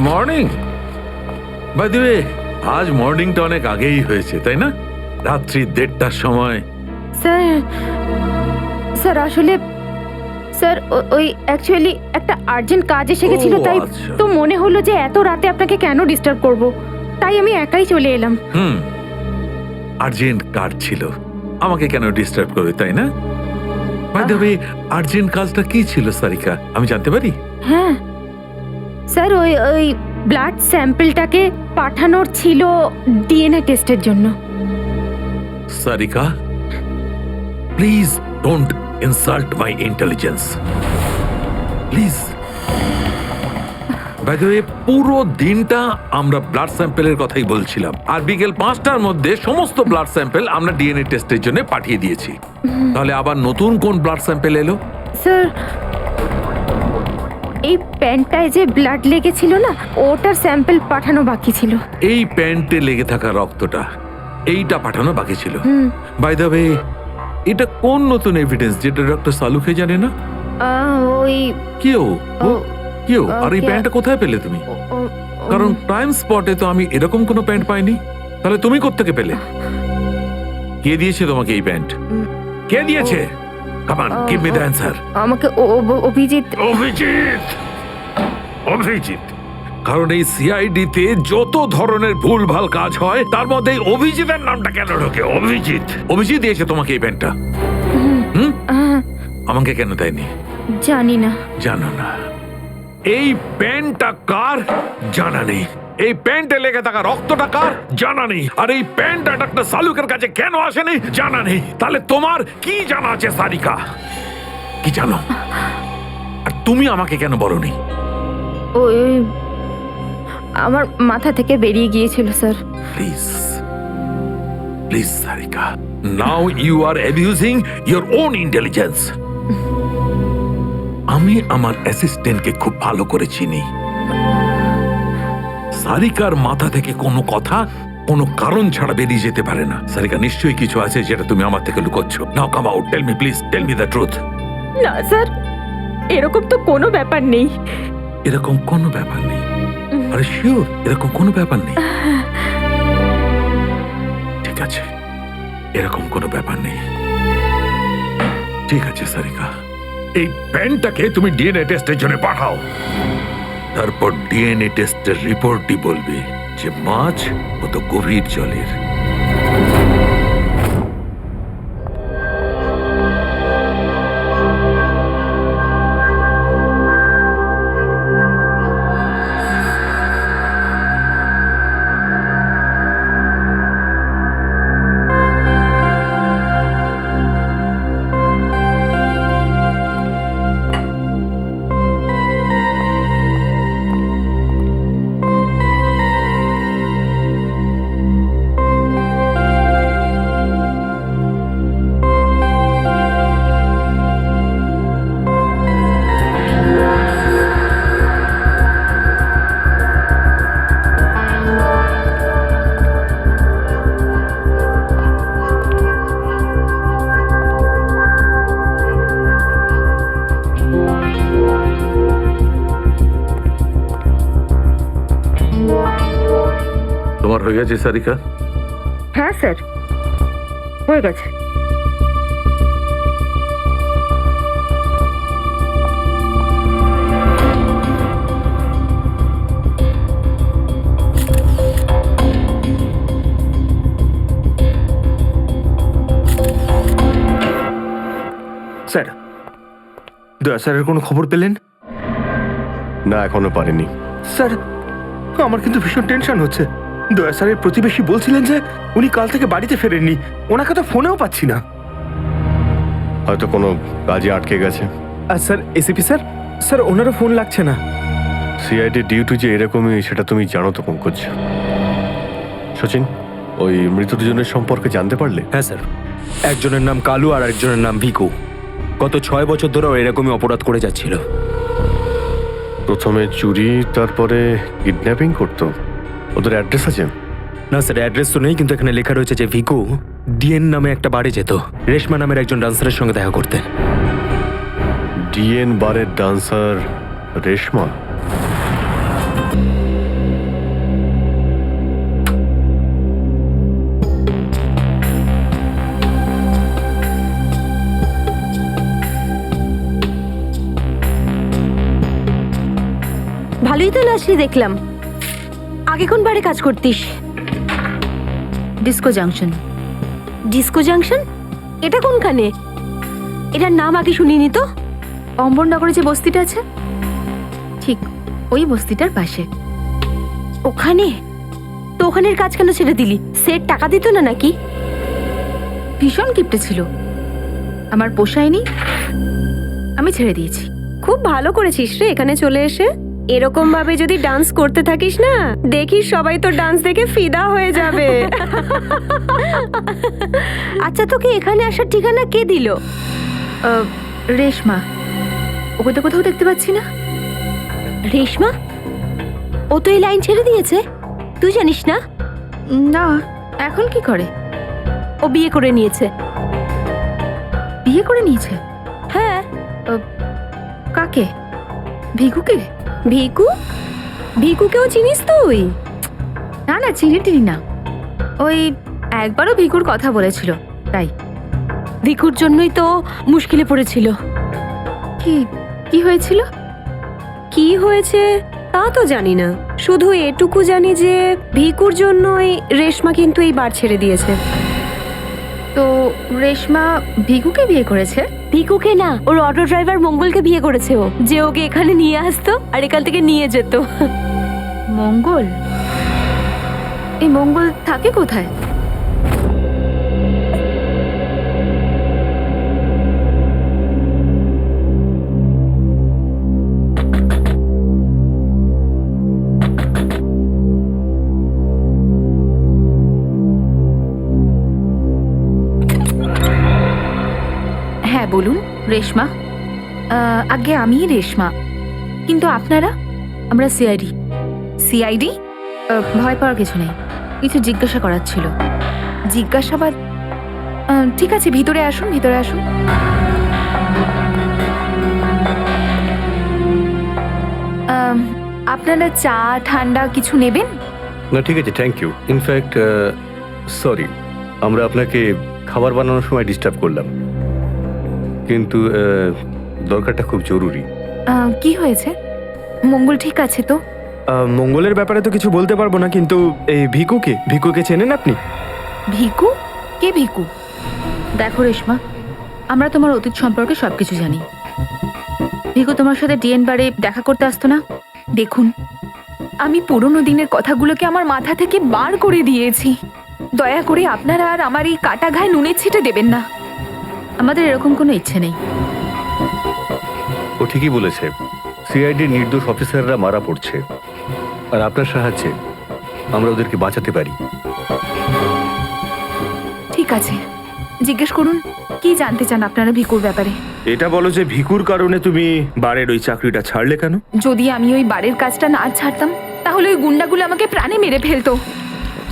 Morning. By the way, আজ মর্নিংটা অনেক আগেই হয়েছে, তাই না? রাত্রি 1:30টার সময়। স্যার আসলে স্যার ওই অ্যাকচুয়ালি একটা আর্জেন্ট কাজ এসে গেছিল, তাই আচ্ছা। তো মনে হলো যে এত রাতে আপনাকে কেন ডিস্টার্ব করব, তাই আমি একাই চলে এলাম। আর্জেন্ট কাজ ছিল, আমাকে কেন ডিস্টার্ব করবে, তাই না? বাই দ্য ওয়ে, আর্জেন্ট কাজটা কি ছিল সারিকা, আমি জানতে পারি? হ্যাঁ স্যার, ওই ব্লাড স্যাম্পলটাকে পাঠানোর ছিল ডিএনএ টেস্টের জন্য। Sarika, please don't insult my intelligence, please. By the way, পুরো দিনটা আমরা ব্লাড স্যাম্পেলের কথাই বলছিলাম, আর বিকেল 5টার মধ্যে সমস্ত ব্লাড স্যাম্পেল আমরা ডিএনএ টেস্টের জন্য পাঠিয়ে দিয়েছি। তাহলে আবার নতুন কোন ব্লাড স্যাম্পেল এলো? স্যার, এই প্যান্টটায় যে ব্লাড লেগেছিল না, ওটার স্যাম্পল পাঠানো বাকি ছিল। এই প্যান্টে লেগে থাকা রক্তটা, এইটা পাঠানো বাকি ছিল। বাই দ্য ওয়ে, এটা কোন নতুন এভিডেন্স যেটা ডক্টর সালুকে জানে না? ওই কেউ ও- কেউ আর এই কে- প্যান্টটা কোথায় পেলে তুমি? ও- কারণ ক্রাইম স্পটে তো আমি এরকম কোনো প্যান্ট পাইনি। তাহলে তুমি কোত্থেকে পেলে? কে দিয়েছে তোমাকে এই প্যান্ট? কে দিয়েছে? Come on, give me the answer. আমাকে অভিজিৎ। অভিজিৎ, অভিজিৎ। কারণ এই সিআইডি তে যত ধরনের ভুলভাল কাজ হয় তার মধ্যে এই অভিজিতের নামটা কেন ঢোকে? অভিজিৎ, অভিজিৎ দিয়েছে তোমাকে এই প্যান্টটা? আমাকে কেন দেয়নি? জানি না। জানো না? এই প্যান্টটা কার জানা নেই, এই প্যান্টে লেগে থাকা রক্তটা কার জানা নেই, আর এই প্যান্টটা ডাক্তার সালুকের কাছে কেন আসেনি জানা নেই। তাহলে তোমার কি জানা আছে সারিকা? কি জানো? আর তুমি আমাকে কেন বলনি? ওই আমার মাথা থেকে বেরিয়ে গিয়েছিল sir. Please, please Sarika, now you are abusing your own intelligence. আমি আমার অ্যাসিস্ট্যান্টকে খুব ভালো করে চিনি। সারিকার মাথা থেকে কোনো কথা কোনো কারণ ছাড়া বেরিয়ে যেতে পারে না। সারিকা, নিশ্চয়ই কিছু আছে যেটা তুমি আমার থেকে লুকোচ্ছ। Now come out, tell me please, tell me the truth. না স্যার, এরকম তো কোনো ব্যাপার নেই। এরকম কোনো ব্যাপার নেই? আরে শিওর, এরকম কোনো ব্যাপার নেই? ঠিক আছে, এরকম কোনো ব্যাপার নেই। ঠিক আছে সারিকা, এই প্যান্টটাকে তুমি ডিএনএ টেস্টের জন্য পাঠাও। তারপর ডিএনএ টেস্টের রিপোর্টই বলবে যে মাছ কত গভীর জলের। তোমার হয়ে গেছে সারিকা? হ্যাঁ স্যার, হয়ে গেছে। স্যার, দয়া স্যারের কোনো খবর পেলেন? না, এখনো পারিনি। স্যার, আমার কিন্তু ভীষণ টেনশন হচ্ছে। দয়া স্যারের প্রতিবেশী বলছিলেন যে উনি কাল থেকে বাড়িতে ফেরেননি, ওনাকে তো ফোনেও পাচ্ছি না। হয়তো কোনো কাজে আটকে গেছে। আর স্যার, এসিপি স্যার, স্যার ওনারও ফোন লাগছে না। সিআইডি ডিউটি যে এরকমই সেটা তুমি জানো তো পঙ্কজ। সচিন, ওই মৃত দুজনের সম্পর্কে জানতে পারলে? হ্যাঁ স্যার, একজনের নাম কালু আর একজনের নাম ভিকু। গত 6 বছর ধরে এরকমই অপরাধ করে যাচ্ছিল। প্রথমে চুরি, তারপরে কিডন্যাপিং করতো। ওদের অ্যাড্রেস আছে? না স্যার, অ্যাড্রেস তো নেই, কিন্তু এখানে লেখা রয়েছে যে ভিকু ডিএন নামে একটা বারে যেত রেশমা নামের একজন ডান্সারের সঙ্গে দেখা করতে। ডিএন বারের ডান্সার রেশমা? ভালোই তো নাচলি দেখলাম। আগে কোন বারে কাজ করতিস? Disco junction. Disco junction? এটা কোনখানে? এটার নাম আগে শুনিনি তো। অম্বরনগরে যে বস্তিটা আছে, ঠিক ওই বস্তিটার পাশে। ওখানে? তো ওখানের কাজ কেন ছেড়ে দিলি? সেট টাকা দিত না নাকি? ভীষণ কিপটে ছিল, আমার পোষায়নি, আমি ছেড়ে দিয়েছি। খুব ভালো করেছিস রে এখানে চলে এসে। এরকম ভাবে যদি ডান্স করতে থাকিস না, দেখিস সবাই তো ডান্স দেখে ফিদা হয়ে যাবে। আচ্ছা, তোকে এখানে আসার ঠিকানা কে দিল? রেশমা, ওকে তো কোথাও দেখতে পাচ্ছি না। রেশমা? ও তো এই লাইন ছেড়ে দিয়েছে, তুই জানিস না? না, এখন কি করে? ও বিয়ে করে নিয়েছে। বিয়ে করে নিয়েছে? হ্যাঁ। কাকে? ভিকুকে? ভিকু? ভিকুকেও চিনিস তুই? না না, চিনি টিনি না। ওই একবারও ভিকুর কথা বলেছিল, তাই। ভিকুর জন্যই তো মুশকিলে পড়েছিল। কি কি হয়েছিল? কি হয়েছে তা তো জানি না, শুধু এটুকু জানি যে ভিকুর জন্যই রেশমা কিন্তু এই বার ছেড়ে দিয়েছে। তো রেশমা ভিকুকে বিয়ে করেছে? ভিকুকে না, ওর অটো ড্রাইভার মঙ্গলকে বিয়ে করেছে ও, যে ওকে এখানে নিয়ে আসতো আর এখান থেকে নিয়ে যেত। মঙ্গল? এই মঙ্গল থাকে কোথায়? হ্যাঁ বলুন। রেশমা? আগে আমি রেশমা, কিন্তু আপনারা? আমরা সিআইডি। সিআইডি? ভয় পাওয়ার কিছু নেই, কিছু জিজ্ঞাসা করার ছিল। জিজ্ঞাসাবাদ? ঠিক আছে, ভিতরে আসুন, ভিতরে আসুন। আপনারা চা ঠান্ডা কিছু নেবেন? না ঠিক আছে, থ্যাংক ইউ। ইনফ্যাক্ট সরি, আমরা আপনাকে খাবার বানানোর সময় ডিস্টার্ব করলাম, কিন্তু দরকারটা খুব জরুরি। কি হয়েছে? মঙ্গল ঠিক আছে তো? মঙ্গলের ব্যাপারে তো কিছু বলতে পারবো না, কিন্তু এই ভিকুকে চেনেন আপনি? ভিকু? কে ভিকু? দেখো রেশমা, আমরা তোমার অতীত সম্পর্কে সবকিছু জানি। ভিকু তোমার সাথে ডিএন বারে দেখা করতে আসতো না? দেখুন, আমি পুরনো দিনের কথাগুলোকে আমার মাথা থেকে বার করে দিয়েছি। দয়া করে আপনারা আর আমার এই কাটা ঘায়ে নুনের ছিটে দেবেন না। আমাদের এরকম কোনো ইচ্ছে নেই। ও ঠিকই বলেছে, সিআইডির নির্দোষ অফিসাররা মারা পড়ছে, আর আপনার সাহায্যে আমরা ওদেরকে বাঁচাতে পারি। ঠিক আছে, জিজ্ঞেস করুন, কি জানতে চান আপনারা ভিকুর ব্যাপারে? এটা বলো যে ভিকুর কারণে তুমি বারের ওই চাকরিটা ছাড়লে কেন? যদি আমি ওই বাড়ির কাজটা না ছাড়তাম, তাহলে ওই গুন্ডাগুলো আমাকে প্রাণে মেরে ফেলতো।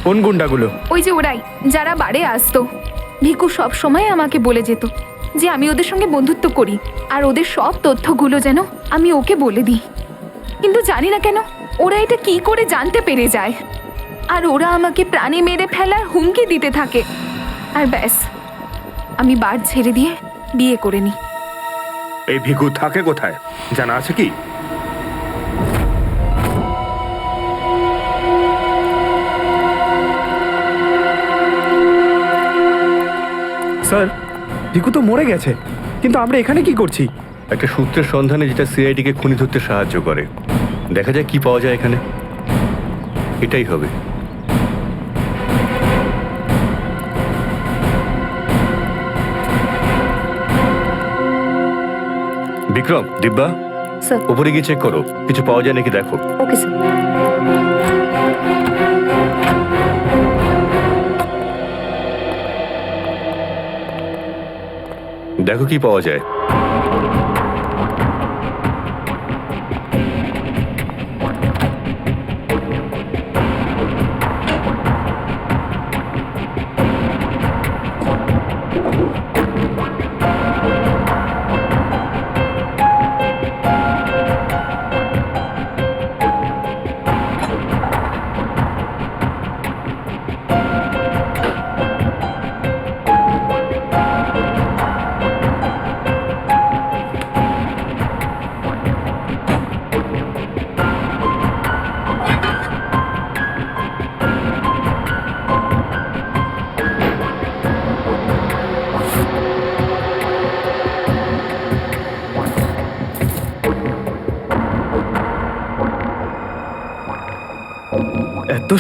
কোন গুন্ডাগুলো? ওই যে ওরাই, যারা বাড়ে আসতো। ভিকু সব সময় আমাকে বলে যেত যে আমি ওদের সঙ্গে বন্ধুত্ব করি, আর ওদের সব তথ্যগুলো যেন আমি ওকে বলে দিই। কিন্তু জানি না কেন ওরা এটা কি করে জানতে পেরে যায়, আর ওরা আমাকে প্রাণে মেরে ফেলার হুমকি দিতে থাকে। আর ব্যাস, আমি বার ছেড়ে দিয়ে বিয়ে করে নিই। এই ভিকু থাকে কোথায় জানা আছে কি? স্যার, ভিকু তো মরে গেছে, কিন্তু আমরা এখানে কি করছি? একটা সূত্রের সন্ধানে যেটা সিআইডিকে খুনি ধরতে সাহায্য করে। দেখা যায় কি পাওয়া যায় এখানে, এটাই হবে। বিক্রম, দিব্যা, স্যার। উপরে গিয়ে চেক করো, কিছু পাওয়া যায় নাকি দেখো। Okay sir. দেখো কি পাওয়া যায়।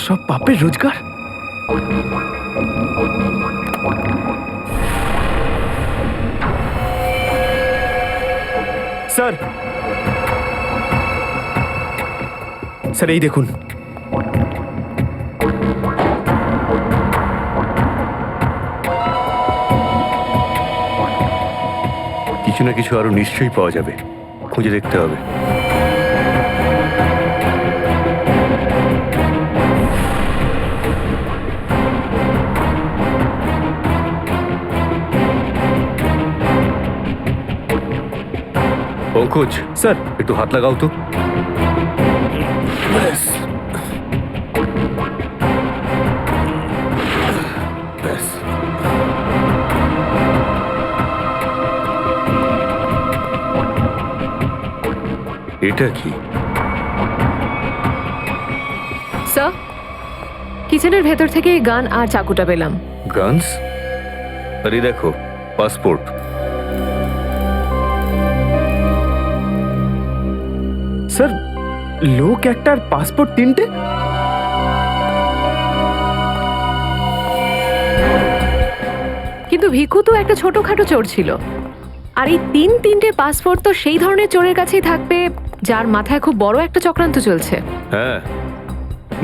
সব পাপের রোজগার। স্যার, স্যার এই দেখুন। কিছু না কিছু আরো নিশ্চয়ই পাওয়া যাবে, খুঁজে দেখতে হবে। পঙ্কজ, স্যার, একটু হাত লাগাও তো। এটা কি? স্যার, কিচেনের ভেতর থেকে এই গান আর চাকুটা পেলাম। গানস? আরে দেখো, পাসপোর্ট। স্যার, লোক একটার পাসপোর্ট তিনটে? কিন্তু ভিকু তো একটা ছোটখাটো চোর ছিল, আর এই তিনটে পাসপোর্ট তো সেই ধরনের চোরের কাছেই থাকবে যার মাথায় খুব বড় একটা চক্রান্ত চলছে। হ্যাঁ,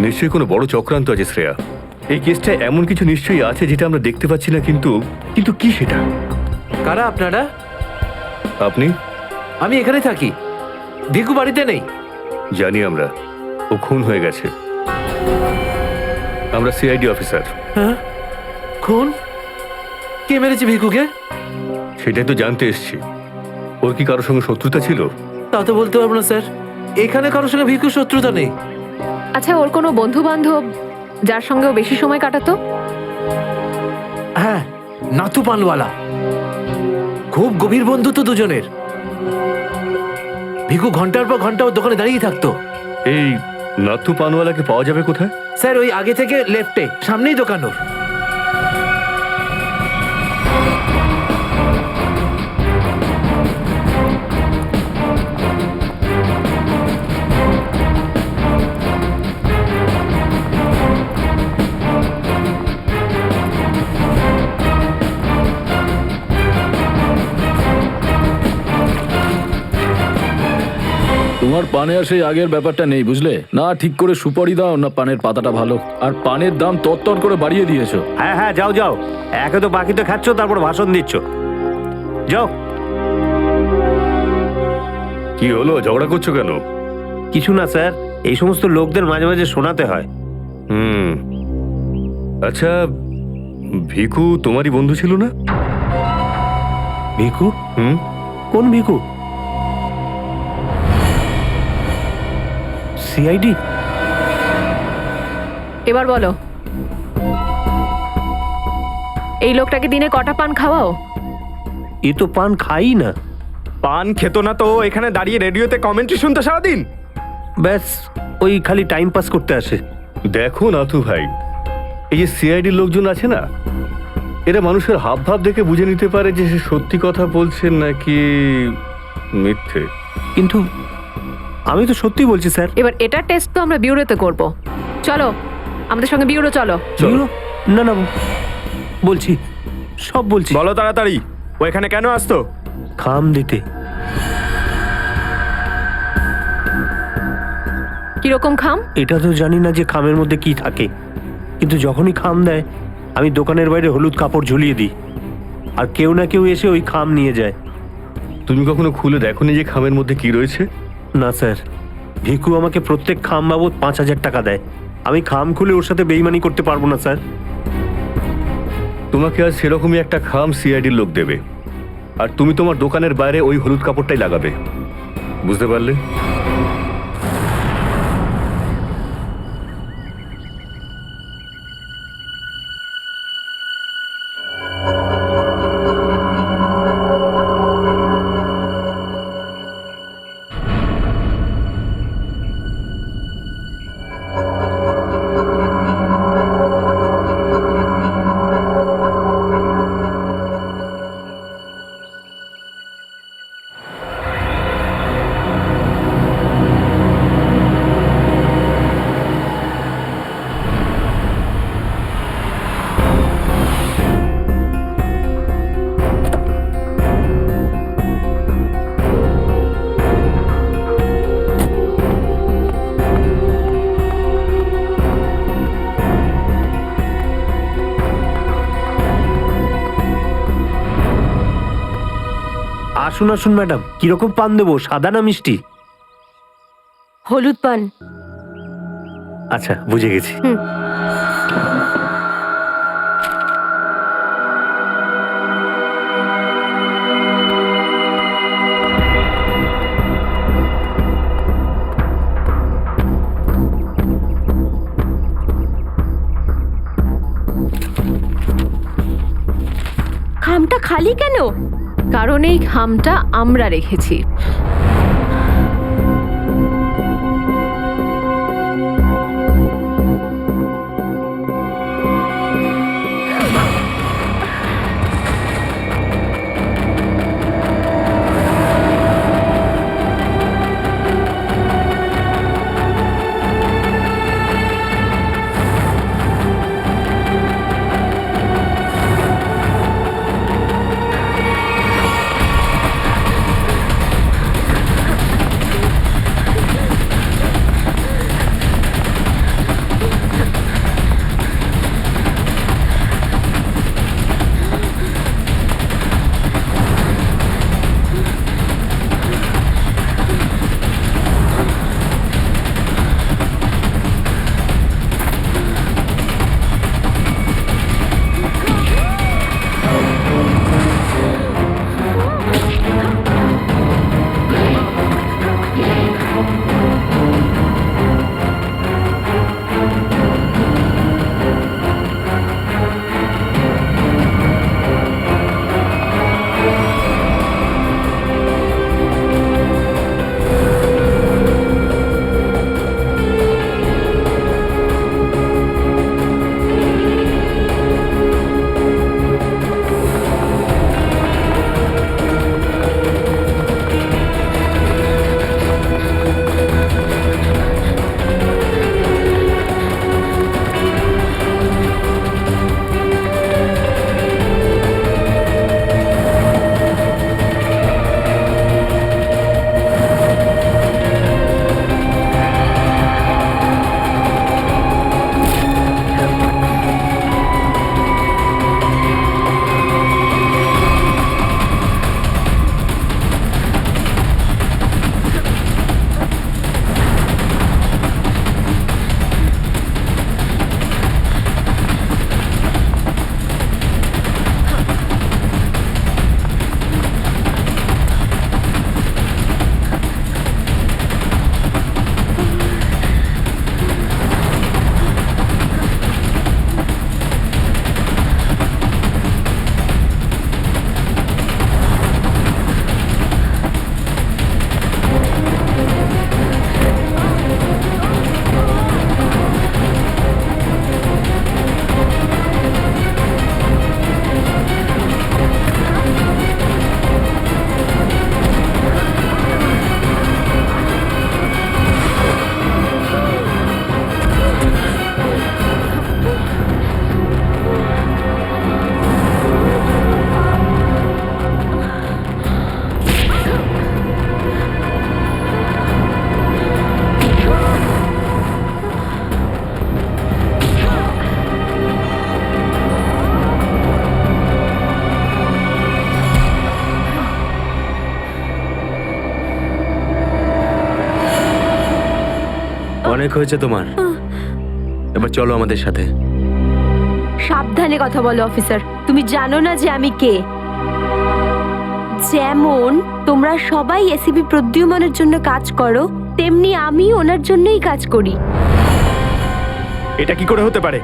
নিশ্চয়ই কোনো বড় চক্রান্ত আছে শ্রেয়া। এই কেসটা এমন কিছু নিশ্চয়ই আছে যেটা আমরা দেখতে পাচ্ছি না, কিন্তু কিন্তু কি সেটা? কারা আপনারা? আপনি? আমি এখানে থাকি, ভিকু বাড়িতে নেই। জানি আমরা, ও খুন হয়ে গেছে। আমরা সিআইডি অফিসার। হ্যাঁ, খুন? কে মেরেছে ভিকুকে? সেটাই তো জানতে এসছি। ওর কি কারোর সঙ্গে শত্রুতা ছিল? তা তো বলতে পারবো না স্যার, এখানে কারোর সঙ্গে ভিকুর শত্রুতা নেই। আচ্ছা, ওর কোনো বন্ধু বান্ধব যার সঙ্গে ও বেশি সময় কাটাতো? হ্যাঁ, নাথু পানওয়ালা। খুব গভীর বন্ধুত্ব দুজনের। ভিকু ঘন্টার পর ঘন্টা ওর দোকানে দাঁড়িয়ে থাকতো। এই নাথু পানওয়ালাকে পাওয়া যাবে কোথায়? স্যার, ওই আগে থেকে লেফটে, সামনেই দোকান ওর। তোমার পানে আর সেই আগের ব্যাপারটা নেই, বুঝলে না? ঠিক করে সুপারি দাও না, পানের পাতাটা ভালো। আর পানের দাম তত্তর করে বাড়িয়ে দিয়েছো। হ্যাঁ হ্যাঁ, যাও যাও, একে তো বাকিতে খাচ্ছ, তারপর ভাষণ দিচ্ছ। যাও। কি হলো, ঝগড়া করছো কেন? কিছু না স্যার, এই সমস্ত লোকদের মাঝে মাঝে শোনাতে হয়। আচ্ছা, ভিকু তোমারই বন্ধু ছিল না? ভিকু? হুম। কোন ভিকু? সিআইডি? এবার বলো, এই লোকটাকে দিনে কটা পান খাওয়াও? এ তো পান খাই না। পান খেত না তো এখানে দাঁড়িয়ে রেডিওতে কমেন্ট্রি শুনতো সারাদিন? ব্যাস, ওই খালি টাইম পাস করতে আসে। দেখো নাথু ভাই, এই যে সিআইডির লোকজন আছে না, এরা মানুষের হাব ভাব দেখে বুঝে নিতে পারে যে সে সত্যি কথা বলছেন নাকি মিথ্যে। কিন্তু আমি তো সত্যি বলছি স্যার। এবার এটার টেস্ট তো আমরা বিউরোতে করব। চলো আমাদের সঙ্গে বিউরো চলো। চলো। না না, বলছি, সব বলছি। বলো তাড়াতাড়ি, ও এখানে কেন আসতো? খাম দিতে। কিরকম খাম? এটা তো জানি না যে খামের মধ্যে কি থাকে, কিন্তু যখনই খাম দেয় আমি দোকানের বাইরে হলুদ কাপড় ঝুলিয়ে দিই, আর কেউ না কেউ এসে ওই খাম নিয়ে যায়। তুমি কখনো খুলে দেখোনি যে খামের মধ্যে কি রয়েছে? না স্যার, ভিকু আমাকে প্রত্যেক খাম বাবদ 5,000 টাকা দেয়। আমি খাম খুলে ওর সাথে বেইমানি করতে পারবো না স্যার। তোমাকে আজ সেরকমই একটা খাম সিআইডির লোক দেবে, আর তুমি তোমার দোকানের বাইরে ওই হলুদ কাপড়টাই লাগাবে। বুঝতে পারলে? আসুন আসুন ম্যাডাম, কিরকম পান দেবো, সাদা না মিষ্টি? হলুদ পান। আচ্ছা, বুঝে গেছি। খামটা খালি কেন? কারণ এই খামটা আমরা রেখেছি। অনেক হয়েছে তোমার, এবার চলো আমাদের সাথে। সাবধানে কথা বলো অফিসার, তুমি জানো না যে আমি কে। যেমন তোমরা সবাই এসিপি প্রদ্যুম্নের জন্য কাজ করো, তেমনি আমি ওনার জন্যই কাজ করি। এটা কি করে হতে পারে?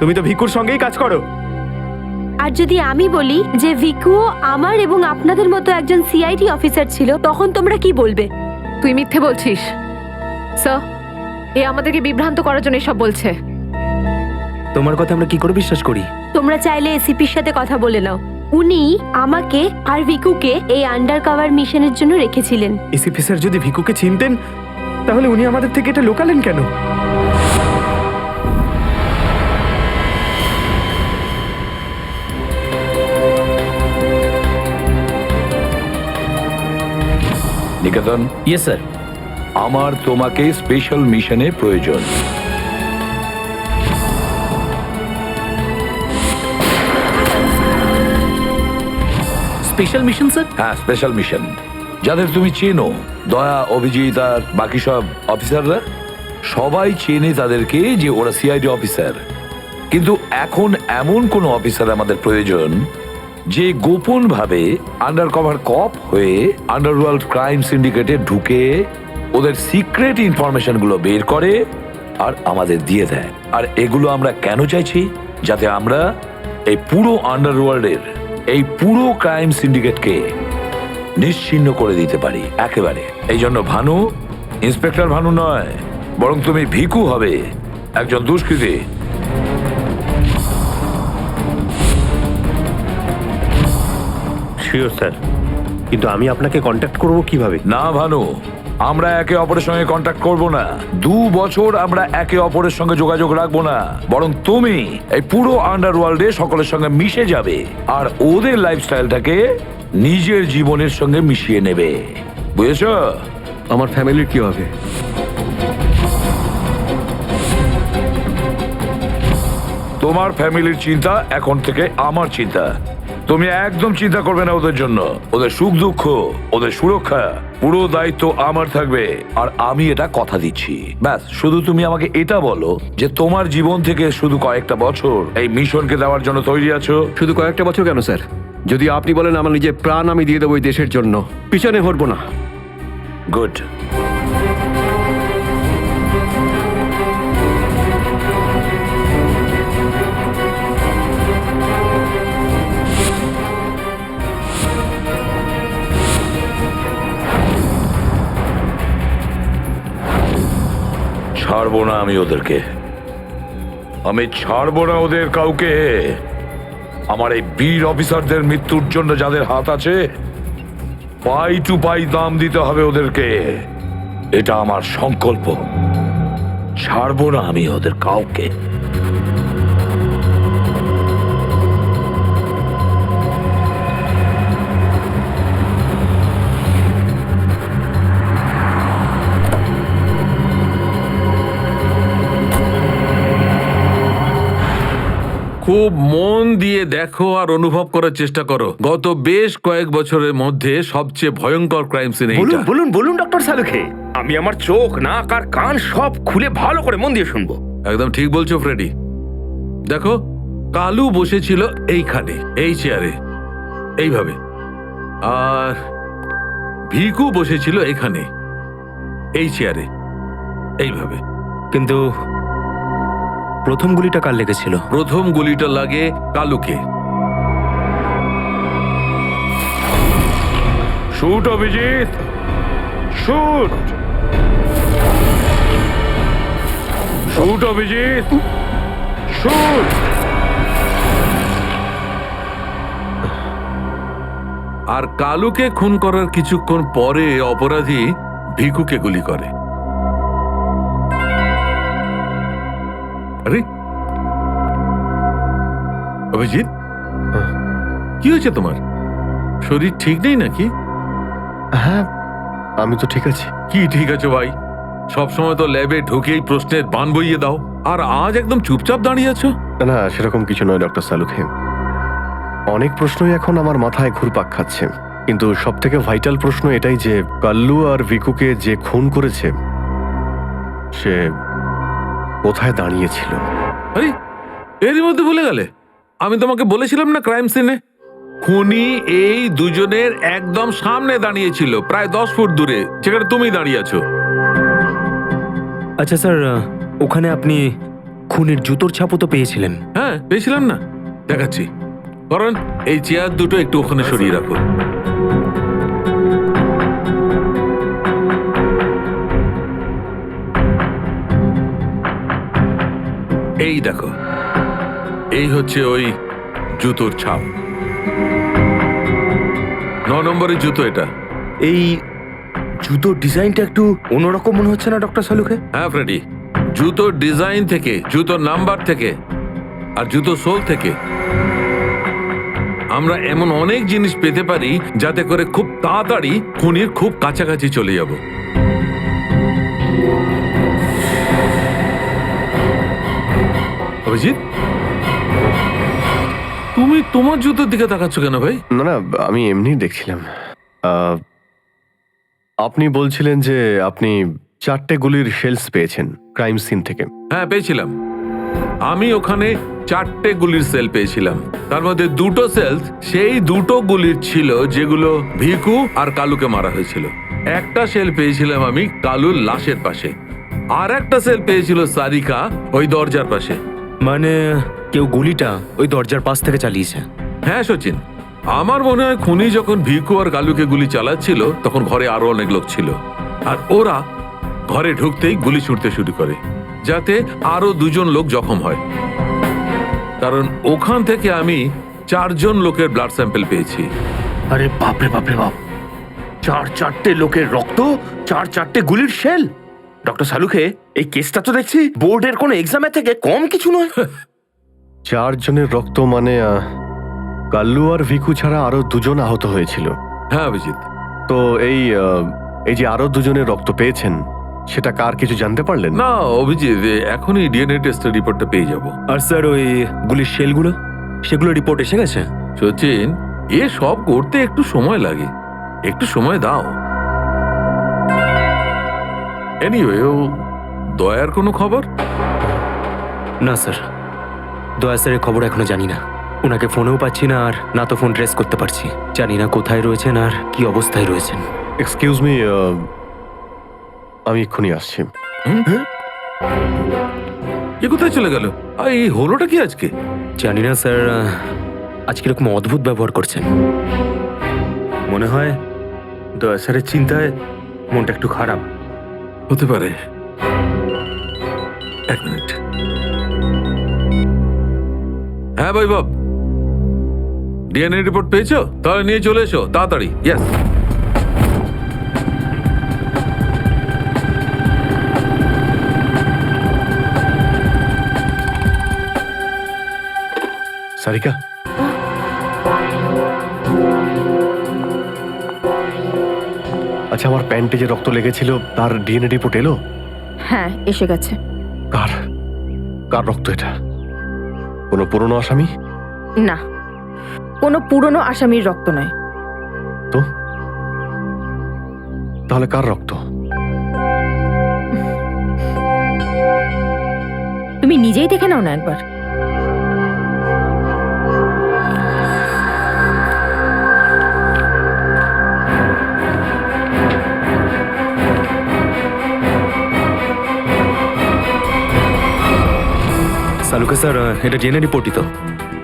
তুমি তো ভিকুর সঙ্গেই কাজ করো। আর যদি আমি বলি যে ভিকুও আমার এবং আপনাদের মতো একজন সিআইডি অফিসার ছিল, তখন তোমরা কি বলবে? তুই মিথ্যে বলছিস স্যার। এ আমাদেরকে বিভ্রান্ত করার জন্য সব বলছে। তোমার কথা আমরা কি করে বিশ্বাস করি? তোমরা চাইলে এসিপির সাথে কথা বলে নাও। উনি আমাকে আর ভিকুকে এই আন্ডার কভার মিশনের জন্য রেখেছিলেন। এসিপি স্যার যদি ভিকুকে চিনতেন, তাহলে উনি আমাদের থেকে এটা লুকালেন কেন? নিকেতন, ইয়েস স্যার। আমার তোমাকে স্পেশাল মিশনে প্রয়োজন। Special mission sir? হ্যাঁ, স্পেশাল মিশন। যাদের তুমি চেনো, দয়া, অভিজিৎ আর বাকি সব অফিসাররা, সবাই চেনে তাদেরকে যে ওরা সিআইডি অফিসার। কিন্তু এখন এমন কোন অফিসার আমাদের প্রয়োজন যে গোপন ভাবে আন্ডার কভার কপ হয়ে আন্ডারওয়ার্ল্ড ক্রাইম সিন্ডিকেটে ঢুকে ওদের সিক্রেট ইনফরমেশন গুলো বের করে আর আমাদের দিয়ে দেয়। আর এগুলো আমরা কেন চাইছি? যাতে আমরা এই পুরো আন্ডারওয়ার্ল্ডের এই পুরো ক্রাইম সিন্ডিকেটকে নিশ্চিহ্ন করে দিতে পারি একেবারে। এই জন্য ভানু ইন্সপেক্টর ভানু নয়, বরং তুমি ভিকু হবে, একজন দুষ্কৃতী। শিওর স্যার, কিন্তু আমি আপনাকে কন্ট্যাক্ট করব কিভাবে? না ভানু, আমরা একে অপরের সঙ্গে কন্ট্যাক্ট করব না। 2 বছর আমরা একে অপরের সঙ্গে যোগাযোগ রাখবো না, বরং তুমি এই পুরো আন্ডারওয়ার্ল্ডে সকলের সঙ্গে মিশে যাবে আর ওদের লাইফস্টাইলটাকে নিজের জীবনের সঙ্গে মিশিয়ে নেবে, বুঝেছো? আমার ফ্যামিলির কি হবে? তোমার ফ্যামিলির চিন্তা এখন থেকে আমার চিন্তা। তুমি একদম চিন্তা করবে না ওদের জন্য। ওদের সুখ দুঃখ, ওদের সুরক্ষা, পুরো দায়িত্ব আমার থাকবে। আর আমি এটা কথা দিচ্ছি। ব্যাস, শুধু তুমি আমাকে এটা বলো যে তোমার জীবন থেকে শুধু কয়েকটা বছর এই মিশনকে দেওয়ার জন্য তৈরি আছো। শুধু কয়েকটা বছর কেন স্যার? যদি আপনি বলেন আমার নিজের প্রাণ আমি দিয়ে দেবো এই দেশের জন্য, পিছনে হটবো না। গুড। ছাড়বো না আমি ওদেরকে, আমি ছাড়বো না ওদের কাউকে। আমার এই বীর অফিসারদের মৃত্যুর জন্য যাদের হাত আছে, পাই টু পাই দাম দিতে হবে ওদেরকে। এটা আমার সংকল্প। ছাড়বো না আমি ওদের কাউকে। খুব মন দিয়ে দেখো আর অনুভব করার চেষ্টা করো। গত বেশ কয়েক বছরের মধ্যে সবচেয়ে ভয়ঙ্কর ক্রাইম সিন বলুন এইটা। বলুন বলুন ডক্টর সালুখে, আমি আমার চোখ, নাক আর কান সব খুলে ভালো করে মন দিয়ে শুনবো। একদম ঠিক বলছো ফ্রেডি। দেখো, কালু বসেছিল এইখানে, এই চেয়ারে, এইভাবে, আর ভিকু বসেছিল এখানে, এই চেয়ারে, এইভাবে। কিন্তু প্রথম গুলিটা কার লেগেছিল? প্রথম গুলিটা লাগে কালুকে। Shoot Abhijit, shoot. Shoot Abhijit, shoot. আর কালুকে খুন করার কিছুক্ষণ পরে অপরাধী ভিকুকে গুলি করে। আরে অভিজিৎ, কি হয়েছে তোমার? শরীর ঠিক নেই নাকি? হ্যাঁ, আমি তো ঠিক আছি। কি ঠিক আছে ভাই? সবসময় তো ল্যাবে ঢুকেই প্রশ্নের বান বইয়ে দাও, আর আজ একদম চুপচাপ দাঁড়িয়ে আছো। না, সেরকম কিছু নয় ডক্টর সালুখে। অনেক প্রশ্নই এখন আমার মাথায় ঘুরপাক খাচ্ছে, কিন্তু সব থেকে ভাইটাল প্রশ্ন এটাই যে কাল্লু আর ভিকুকে যে খুন করেছে সে কোথায় দাঁড়িয়েছিল। আরে এরই মধ্যে ভুলে গেলে? আমি তোমাকে বলেছিলাম না ক্রাইম সিনে খুনি এই দুজনের একদম সামনে দাঁড়িয়েছিল, প্রায় 10 ফুট দূরে, যেখানে তুমি দাঁড়িয়ে আছো। আচ্ছা স্যার, ওখানে আপনি খুনের জুতোর ছাপও তো পেয়েছিলেন। হ্যাঁ, পেয়েছিলাম না, দেখাচ্ছি। কারণ এই চেয়ার দুটো একটু ওখানে সরিয়ে রাখো। এই দেখো, এই হচ্ছে ওই জুতোর ছাপ। 9 নম্বরের জুতো এটা। এই জুতোর ডিজাইনটা একটু অন্যরকম মনে হচ্ছে না ডক্টর সালুখে? হ্যাঁ ফ্রেডি, জুতোর ডিজাইন থেকে, জুতোর নাম্বার থেকে, আর জুতো সোল থেকে আমরা এমন অনেক জিনিস পেতে পারি যাতে করে খুব তাড়াতাড়ি খুনির খুব কাছাকাছি চলে যাব। অভিজিৎ, তুমি তুমি তোমার জুতোর দিকে তাকাচ্ছ কেন ভাই? না না, আমি এমনি দেখছিলাম। আপনি বলছিলেন যে আপনি 4টে গুলির শেলস পেয়েছেন ক্রাইম সিন থেকে। হ্যাঁ পেয়েছিলাম। আমি ওখানে 4টে গুলির সেল পেয়েছিলাম। তার মধ্যে 2টো সেলস সেই 2টো গুলির ছিল যেগুলো ভিকু আর কালুকে মারা হয়েছিল। একটা সেল পেয়েছিলাম আমি কালুর লাশের পাশে, আর একটা সেল পেয়েছিল সারিকা ওই দরজার পাশে। মানে কেউ গুলিটা ওই দরজার পাশ থেকে চালিয়েছে? হ্যাঁ সচিন, আমার মনে হয় খুনি যখন ভিকু আর কালুকে গুলি চালাচ্ছিল তখন ঘরে আরো অনেক লোক ছিল, আর ওরা ঘরে ঢুকতেই গুলি ছুটতে শুরু করে যাতে আরো 2জন লোক জখম হয়। কারণ ওখান থেকে আমি 4জন লোকের ব্লাড স্যাম্পল পেয়েছি। আরে বাপরে বাপরে বাপ, 4টে লোকের রক্ত, 4টে গুলির শেল। ডক্টর সালুখে, এই কেসটা তো দেখছি বোর্ডের কোনো এক্সামের থেকে কম কিছু নয়। 4 জনের রক্ত মানে কাল্লু আর ভিকু ছাড়া আরো 2জন আহত হয়েছিল। হ্যাঁ অভিজিৎ। তো এই যে আরো 2জনের রক্ত পেয়েছেন সেটা কার কিছু জানতে পারলেন? না অভিজিৎ, এখনই ডিএনএ টেস্টের রিপোর্টটা পেয়ে যাব। আর স্যার ওই গুলির শেলগুলো, সেগুলো রিপোর্ট এসে গেছে? সচিন, এ সব করতে একটু সময় লাগে, একটু সময় দাও। এনিওয়ে, ও দয়ার কোনো খবর? না স্যার, দয়া স্যারের খবর এখনো জানি না। ওনাকে ফোনেও পাচ্ছি না, আর না তো ফোন ট্রেস করতে পারছি। জানি না কোথায় রয়েছেন আর কি অবস্থায় রয়েছেন। এক্সকিউজ মি, আমি এক্ষুনি আসছি। এ কোথায় চলে গেল? এই হলোটা কি আজকে? জানি না স্যার, আজ কিরকম অদ্ভুত ব্যবহার করছেন। মনে হয় দয়া স্যারের চিন্তায় মনটা একটু খারাপ। হতে পারে। 1 মিনিট। হ্যাঁ বৈভব, ডিএনএ রিপোর্ট পেয়েছো? তাহলে নিয়ে চলে এসো তাড়াতাড়ি। ইয়েস। সারিকা, আচ্ছা আমার প্যান্টে যে রক্ত লেগেছিল তার ডিএনএ রিপোর্ট এলো? হ্যাঁ এসে গেছে। কার কার রক্ত এটা? কোনো পুরনো আসামি? না, কোনো পুরনো আসামির রক্ত নয়। তো তাহলে কার রক্ত? তুমি নিজেই দেখে নাও না একবার। সালুকা স্যার, এটা ডিএনএ রিপোর্টই তো?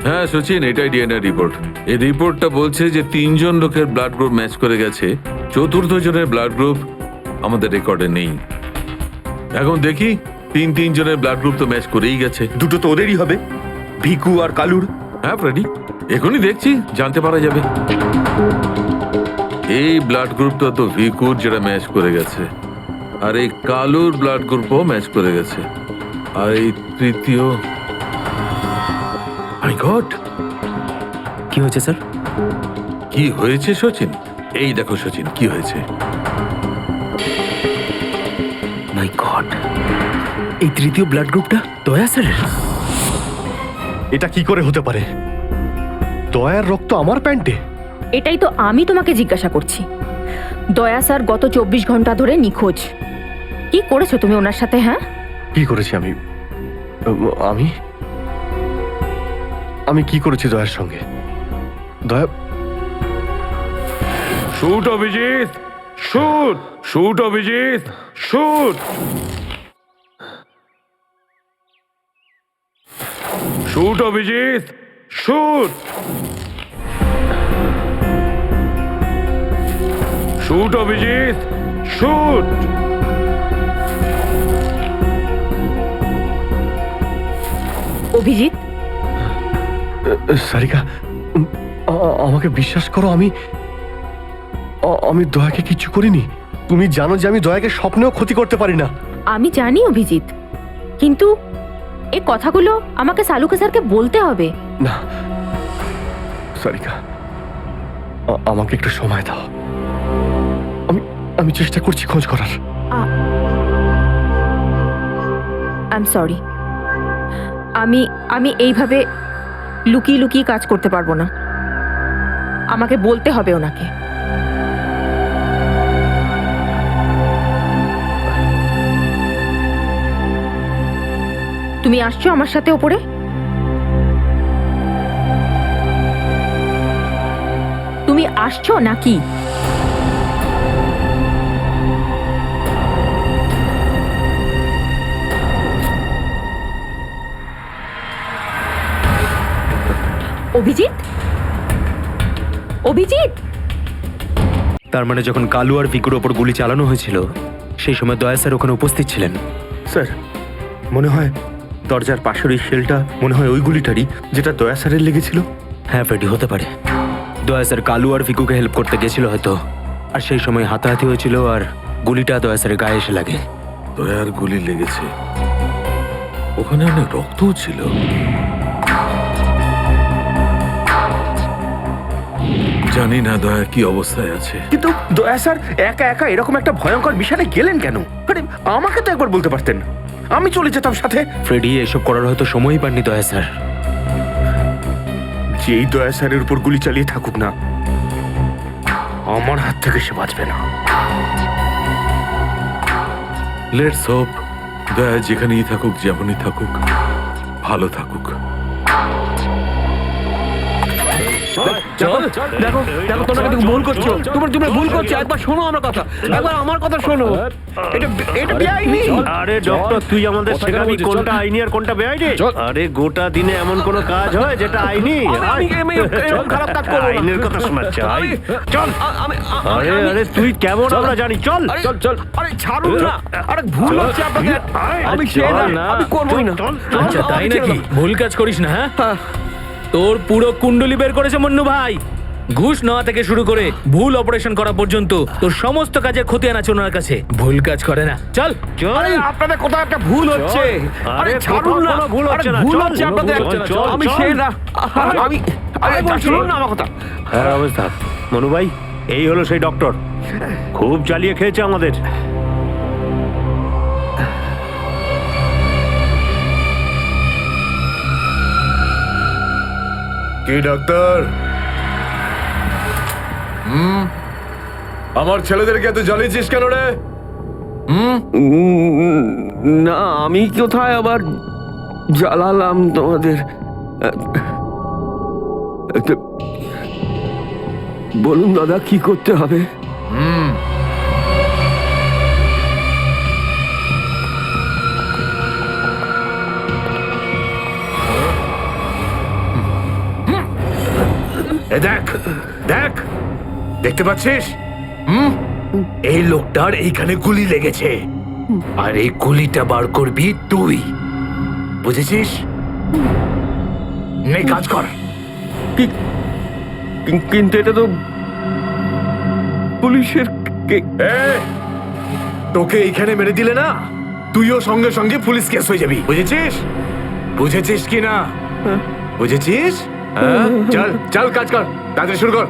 হ্যাঁ সচিন, এটাই ডিএনএ রিপোর্ট। এই রিপোর্টটা বলছে যে 3জন লোকের ব্লাড গ্রুপ ম্যাচ করে গেছে, 4র্থ জনের ব্লাড গ্রুপ আমাদের রেকর্ডে নেই। এখন দেখি 3 জনের ব্লাড গ্রুপ তো ম্যাচ করেই গেছে। 2টো তো ওদেরই হবে, ভিকু আর কালুর। হ্যাঁ ফ্রেডি, এখনই দেখছি, জানতে পারা যাবে। এই ব্লাড গ্রুপটা তো ভিকুর, যেটা ম্যাচ করে গেছে, আর এই কালুর ব্লাড গ্রুপও ম্যাচ করে গেছে, আর এই তৃতীয়। মাই গড, কি হয়েছে স্যার? কি হয়েছে সচিন? এই দেখো সচিন, কি হয়েছে। মাই গড, এই তৃতীয় ব্লাড গ্রুপটা দয়া স্যারের? এটা কি করে হতে পারে? দয়ার রক্ত আমার প্যান্টে? এটাই তো আমি তোমাকে জিজ্ঞাসা করছি। দয়া স্যার গত 24 ঘন্টা ধরে নিখোঁজ। কি করেছো তুমি ওনার সাথে? হ্যাঁ, কি করেছি আমি? আমি আমি কি করেছি দয়ার সঙ্গে? দয়া, shoot Abhijit, shoot, shoot Abhijit, shoot, shoot Abhijit, shoot, shoot Abhijit, shoot. Abhijit, Sarika, আমাকে বিশ্বাস করো, আমি দয়াকে কিচ্ছু করিনি। তুমি জানো যে আমি দয়াকে স্বপ্নেও ক্ষতি করতে পারি না। আমি জানি অভিজিৎ, কিন্তু এই কথাগুলো আমাকে সালুকা স্যারকে বলতে হবে। না সারিকা, আমাকে একটু সময় দাও। আমি চেষ্টা করছি খোঁজ করার। I am sorry. আমি এইভাবে লুকিয়ে লুকিয়ে কাজ করতে পারবো না, আমাকে বলতে হবে ওনাকে। তুমি আসছো আমার সাথে ওপরে? তুমি আসছো নাকি? অভিজিৎ, অভিজিৎ! তার মানে যখন কালু আর ভিকুর ওপর গুলি চালানো হয়েছিল সেই সময় দয়া স্যার ওখানে উপস্থিত ছিলেন। স্যার মনে হয় দরজার পাশের ওই শেলটা মনে হয় ওই গুলিটারই যেটা দয়া স্যারের লেগেছিল। হ্যাঁ ফ্রেডি, হতে পারে। দয়া স্যার কালু আর ভিকুকে হেল্প করতে গেছিল হয়তো, আর সেই সময় হাতাহাতি হয়েছিল আর গুলিটা দয়া স্যারের গায়ে এসে লাগে। দয়ার গুলি লেগেছে, ওখানে অনেক রক্তও ছিল। জানি না দয়া কি অবস্থায় আছে। কিন্তু দয়া স্যার একা একা এরকম একটা ভয়ঙ্কর বিষয়ে গেলেন কেন? আরে আমাকে তো একবার বলতে পারতেন, আমি চলে যেতাম সাথে। ফ্রেডি, এসব করার হয়তো সময়ই পাননি দয়া স্যার। যেই দয়া স্যারের উপর গুলি চালিয়ে থাকুক না, আমার হাত থেকে সে বাঁচবে না। লেটস হোপ দয়া যেখানেই থাকুক, যেমনই থাকুক, ভালো থাকুক। দেখো দেখো, তোমরা কিন্তু ভুল করছো, তোমরা ভুল করছো। একবার শোনো আমার কথা, একবার আমার কথা শোনো। এটা বেআইনি। আরে ডক্টর, তুই আমাদের শেখাবি কোনটা আইনি আর কোনটা বেআইনি? আরে গোটা দিনে এমন কোন কাজ হয় যেটা আইনি? খারাপ কাজ করবো না। আইনের কথা শোনাচ্ছে। চল। আরে আরে তুই কেমন আমরা জানি। চল চল চল। আরে ছাড়ুন না, আরে ভুল হচ্ছে আপনাদের। আমি সেই না, আমি করবই না। আচ্ছা তাই নাকি? ভুল কাজ করিস না। হ্যাঁ, তোর পুরো কুণ্ডলি বের করেছে মন্নু ভাই। ঘুষ নেওয়া থেকে শুরু করে ভুল অপারেশন করা পর্যন্ত তোর সমস্ত কাজের খতিয়ান আছে ওনার কাছে। ভুল কাজ করে না। চল আরে আপনাদের কোথাও একটা ভুল হচ্ছে। আরে ছাড়ুন না, ভুল হচ্ছে না। ভুল হচ্ছে আপনাদের। আমি সেই না, আমি আরে ছাড়ুন না আমার কথা। হ্যাঁ অবস্থা মনু ভাই, এই হলো সেই ডক্টর, খুব জ্বালিয়ে খেয়েছে আমাদের। কি ডাক্তার? আমার ছেলেদেরকে এত জ্বালিয়েছিস কেন রে? না, আমি কোথায় আবার জ্বালালাম তোমাদের? বলুন দাদা, কি করতে হবে? দেখ দেখ, দেখতে পাচ্ছিস? এই লোকটার এইখানে গুলি লেগেছে, আর এই গুলিটা বার করবি তুই, বুঝেছিস? নে কাজ কর। কিন্তু এটা তো পুলিশের। তোকে এইখানে মেরে দিলে না, তুইও সঙ্গে সঙ্গে পুলিশ কেস হয়ে যাবি, বুঝেছিস? বুঝেছিস কি না? বুঝেছিস? চল চল কাজ কর, তাড়াতাড়ি শুরু কর।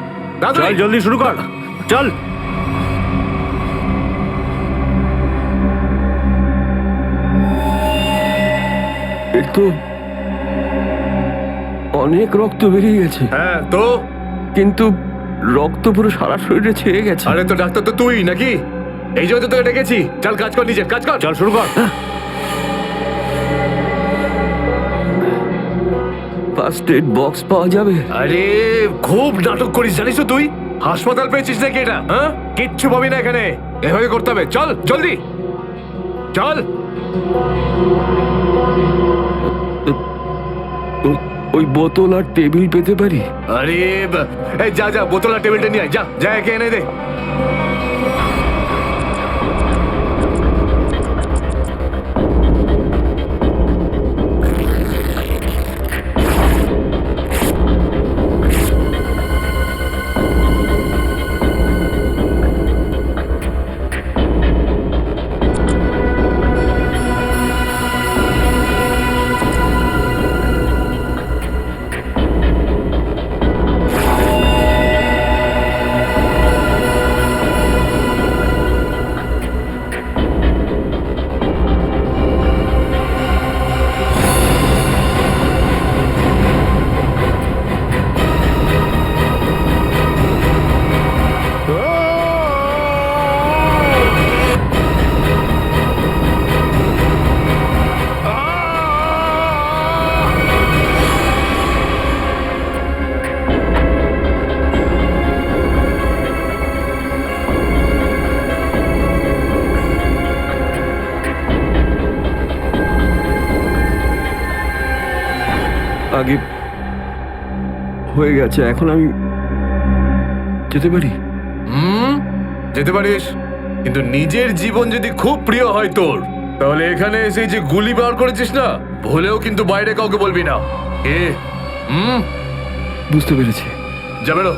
চল জলদি শুরু কর, চল। এর তো অনেক রক্ত বেরিয়ে গেছে। হ্যাঁ তো? কিন্তু রক্ত পুরো সারা শরীরে ছেয়ে গেছে। আরে তো ডাক্তার তো তুই নাকি? এই জন্য তো তোকে ডেকেছি। চল কাজ কর, নিজের কাজ কর। চল শুরু কর। ফার্স্ট এড বক্স পাওয়া যাবে? আরে খুব নাটক করিস জানিস তো তুই? হাসপাতাল পেয়েছিস নাকি এটা? হ্যাঁ, কিচ্ছু পাবি না এখানে, এভাবে করতে হবে। চল জলদি চল। ওই বোতল আর টেবিল পেতে পারি? আরে এই যা যা, বোতল আর টেবিলটা নিয়ে আয়, যা যা, একে এনে দে। আগে হয়ে গেছে, এখন আমি যেতে পারি? যেতে পারিস, কিন্তু নিজের জীবন যদি খুব প্রিয় হয় তোর, তাহলে এখানে এসে যে গুলি বার করেছিস না, ভুলেও কিন্তু বাইরে কাউকে বলবি না। বুঝতে পেরেছি। যাবে না।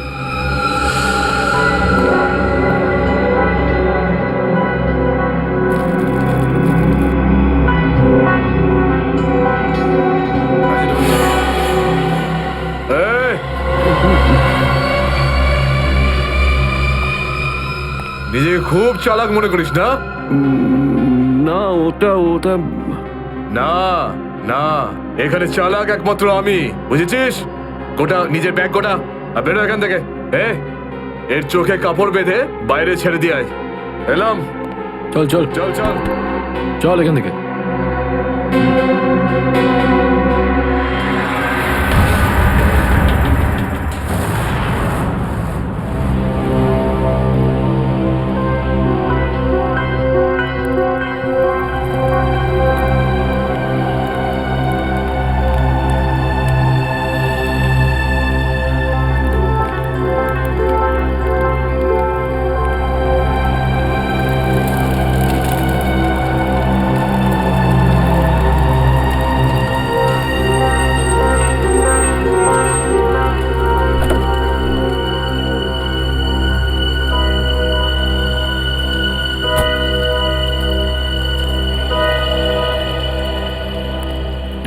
নিজেকে খুব চালাক মনে করিস না? না, ওটা না না, এখানে চালাক একমাত্র আমি, বুঝেছিস? গোটা নিজের ব্যাগ গোটা, আর বেরো এখান থেকে। এর চোখে কাপড় বেঁধে বাইরে ছেড়ে দিয়ে আয়। এলাম। চল চল চল চল চল এখান থেকে।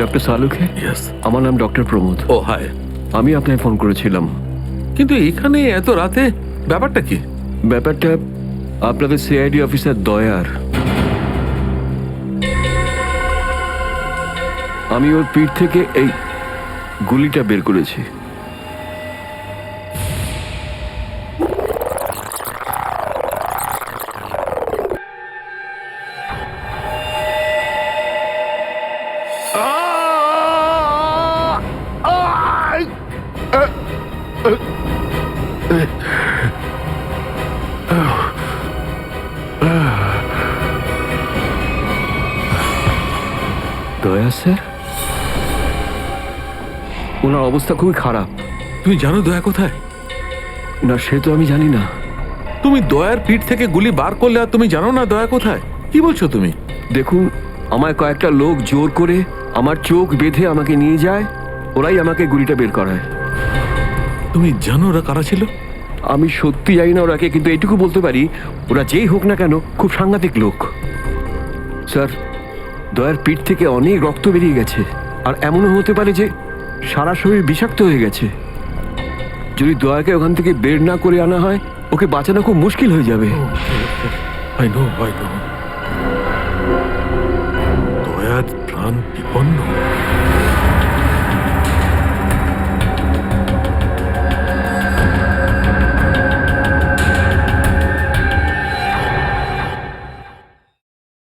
ডক্টর সালুখে? ইয়েস। আমার নাম ডক্টর প্রমোদ। ও হাই। আমি আপনাকে ফোন করেছিলাম। কিন্তু এখানে এত রাতে ব্যাপারটা কি? ব্যাপারটা আপনাদের সিআইডি অফিসার দয়ার। আমি ওর পিঠ থেকে এই গুলিটা বের করেছি। দয়া স্যার, ওনার অবস্থা খুবই খারাপ। তুমি জানো দয়া কোথায়? না, সে তো আমি জানি না। তুমি দয়ার পিঠ থেকে গুলি বার করলে আর তুমি জানো না দয়া কোথায়? কি বলছো তুমি? দেখুন, আমায় কয়েকটা লোক জোর করে আমার চোখ বেঁধে আমাকে নিয়ে যায়, ওরাই আমাকে গুলিটা বের করায়। তুমি জানো ওরা কারা ছিল? আমি সত্যি জানি না ওরাকে, কিন্তু এইটুকু বলতে পারি ওরা যেই হোক না কেন খুব সাংঘাতিক লোক। স্যার, দয়ার পিঠ থেকে অনেক রক্ত বেরিয়ে গেছে, আর এমনও হতে পারে যে সারা শরীর বিষাক্ত হয়ে গেছে। যদি দয়াকে ওখান থেকে বের না করে আনা হয়, ওকে বাঁচানো খুব মুশকিল হয়ে যাবে। I know. দয়ার প্রাণ বিপন্ন।